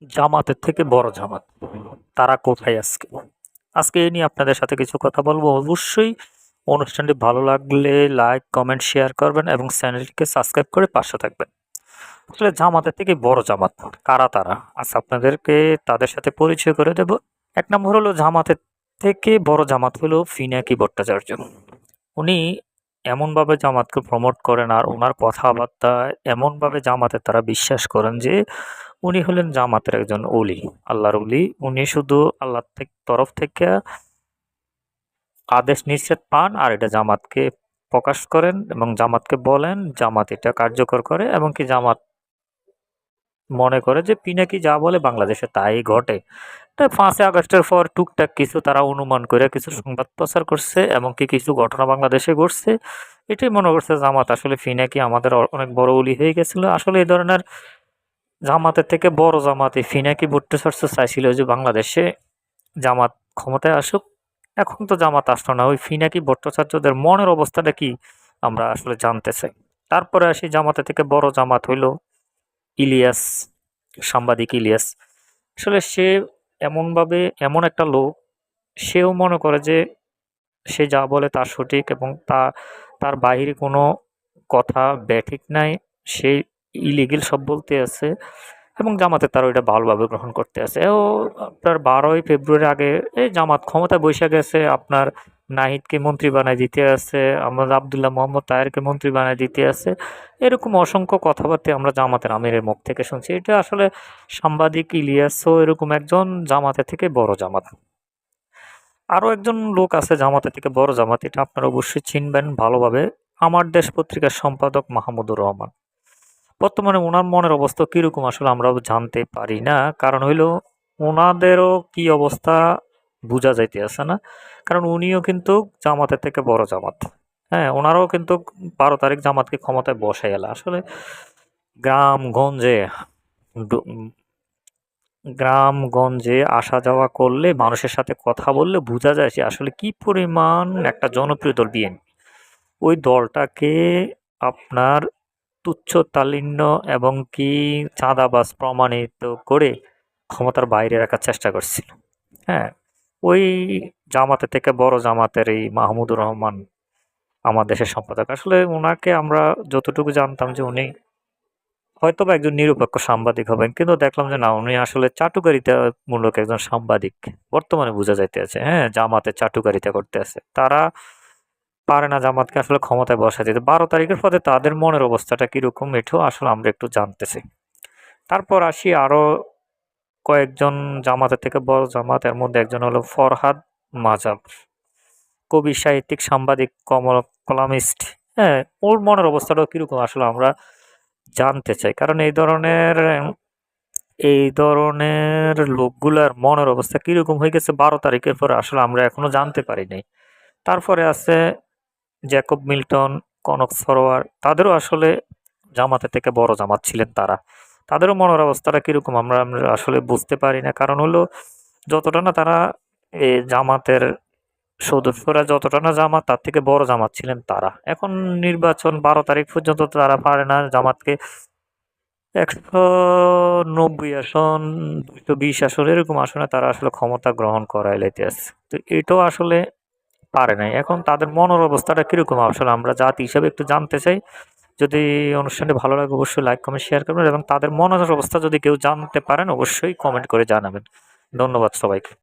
জামাতের থেকে বড় জামাত। তারা কোথায় আজকে? আজকে এই নিয়ে আপনাদের সাথে কিছু কথা বলবো। অবশ্যই অনুষ্ঠানটি ভালো লাগলে লাইক, কমেন্ট, শেয়ার করবেন এবং চ্যানেলটিকে সাবস্ক্রাইব করে পাশে থাকবেন। আসলে জামাতের থেকে বড় জামাত কারা তারা? আজ আপনাদেরকে তাদের সাথে পরিচয় করে দেব। ১ নম্বর হলো জামাতের থেকে বড় জামাত হলো পিনাকি ভট্টাচার্য। উনি এমনভাবে জামাতকে প্রমোট করেন আর উনার কথাবার্তা এমনভাবে জামাতে তারা বিশ্বাস করেন যে উনি হলেন জামাতের একজন অলি, আল্লাহর অলি। উনি শুধু আল্লাহর তরফ থেকে আদেশ নিষেধ পান আর এটা জামাতকে প্রকাশ করেন এবং জামাতকে বলেন, জামাত এটা কার্যকর করে এবং কি জামাত মনে করে যে পিনাকি যা বলে বাংলাদেশে তাই ঘটে। ৫ই আগস্টের পর টুকটাক কিছু তারা অনুমান করে কিছু সংবাদ প্রচার করছে এবং কি কিছু ঘটনা বাংলাদেশে ঘটছে। এটাই মনে করছে জামাত আসলে পিনাকি আমাদের অনেক বড় অলি হয়ে গেছিল। আসলে এই ধরনের জামাতের থেকে বড় জামাত এই পিনাকি ভট্টাচার্য চাইছিল যে বাংলাদেশে জামাত ক্ষমতায় আসুক। এখন তো জামাত আসলো না। ওই পিনাকি ভট্টাচার্যদের মনের অবস্থাটা কি আমরা আসলে জানতে চাই। তারপরে আসি জামাতের থেকে বড় জামাত হইল ইলিয়াস, সাংবাদিক ইলিয়াস। আসলে সে এমনভাবে এমন একটা লোক, সেও মনে করে যে সে যা বলে তা সঠিক এবং তার বাহিরে কোনো কথা ব্যাঠিক নাই। সে ইলিগেল সব বলতে আছে এবং জামাতে তারা ওইটা ভালোভাবে গ্রহণ করতে আছে। আপনার ১২ই ফেব্রুয়ারি আগে এই জামাত ক্ষমতায় বইসা গেছে, আপনার নাহিদকে মন্ত্রী বানায় দিতে আছে, আমাদের আব্দুল্লাহ মোহাম্মদ তাহেরকে মন্ত্রী বানায় দিতে আছে। এরকম অসংখ্য কথাবার্তা আমরা জামাতের আমিরের মুখ থেকে শুনছি। এটা আসলে সাংবাদিক ইলিয়াসও এরকম একজন জামাতের থেকে বড় জামাত। আরও একজন লোক আছে জামাতের থেকে বড় জামাত, এটা আপনারা অবশ্যই চিনবেন ভালোভাবে। আমার দেশ পত্রিকার সম্পাদক মাহমুদুর রহমান। বর্তমানে উনার মনের অবস্থা কিরকম আসলে আমরাও জানতে পারি না। কারণ হইলো উনাদেরও কি অবস্থা বুঝা যাইতেছে না। কারণ উনিও কিন্তু জামাতের থেকে বড় জামাত। হ্যাঁ, উনারাও কিন্তু ১২ তারিখ জামাতকে ক্ষমতায় বসাইলা। আসলে গ্রামগঞ্জে ডু গ্রামগঞ্জে আসা যাওয়া করলে মানুষের সাথে কথা বললে বুঝা যায় সে আসলে কি পরিমাণ একটা জনপ্রিয় দল বিএনপি। ওই দলটাকে আপনার তুচ্ছ-তাচ্ছিল্য এবং কি চাঁদাবাজ প্রমাণিত করে ক্ষমতার বাইরে রাখার চেষ্টা করছিল। হ্যাঁ? ওই জামাতের থেকে বড় জামাতের এই মাহমুদুর রহমান আমার দেশের সম্পাদক। আসলে উনাকে আমরা যতটুকু জানতাম যে উনি হয়তোবা একজন নিরপেক্ষ সাংবাদিক হবেন। কিন্তু দেখলাম যে না, উনি আসলে চাটুকারিতামূলক একজন সাংবাদিক। বর্তমানে বুঝা যাইতেছে, হ্যাঁ? জামাতে চাটুকারিতা করতে আছে। তারা পারে না জামাতকে আসলে ক্ষমতায় বসায় দিতে। ১২ তারিখের পরে তাদের মনের অবস্থাটা কিরকম এটাও আসলে আমরা একটু জানতে চাই। তারপর আসি আরো কয়েকজন জামাতের থেকে বড় জামাত। এর মধ্যে একজন হলো ফরহাদ মাজাব। কবি, সাহিত্যিক, সাংবাদিক, কলামিস্ট। হ্যাঁ? ওর মনের অবস্থাটাও কিরকম আসলে আমরা জানতে চাই। কারণ এই ধরনের লোকগুলার মনের অবস্থা কিরকম হয়ে গেছে ১২ তারিখের পরে আসলে আমরা এখনো জানতে পারি নাই। তারপরে আছে জ্যাকব মিল্টন, কনক সরোয়ার। তাদেরও আসলে জামাতের থেকে বড় জামাত ছিলেন তারা। তাদেরও মনের অবস্থাটা কিরকম আমরা আমরা আসলে বুঝতে পারি না। কারণ হলো যতটা না তারা জামাতের সদস্যরা যতটা না জামাত তার থেকে বড় জামাত ছিলেন তারা। এখন নির্বাচন ১২ তারিখ পর্যন্ত তারা পারে না জামাতকে ১৯০ আসন, ২২০ আসন এরকম আসনে তারা আসলে ক্ষমতা গ্রহণ করায় লাইতেছে। তো এটাও আসলে পারে নাই। এখন তাদের মনের অবস্থাটা কিরকম আসলে আমরা জাতি হিসেবে একটু জানতে চাই। যদি অনুষ্ঠানটি ভালো লাগে অবশ্যই লাইক, কমেন্ট, শেয়ার করবেন এবং তাদের মনের অবস্থা যদি কেউ জানতে পারেন অবশ্যই কমেন্ট করে জানাবেন। ধন্যবাদ সবাইকে।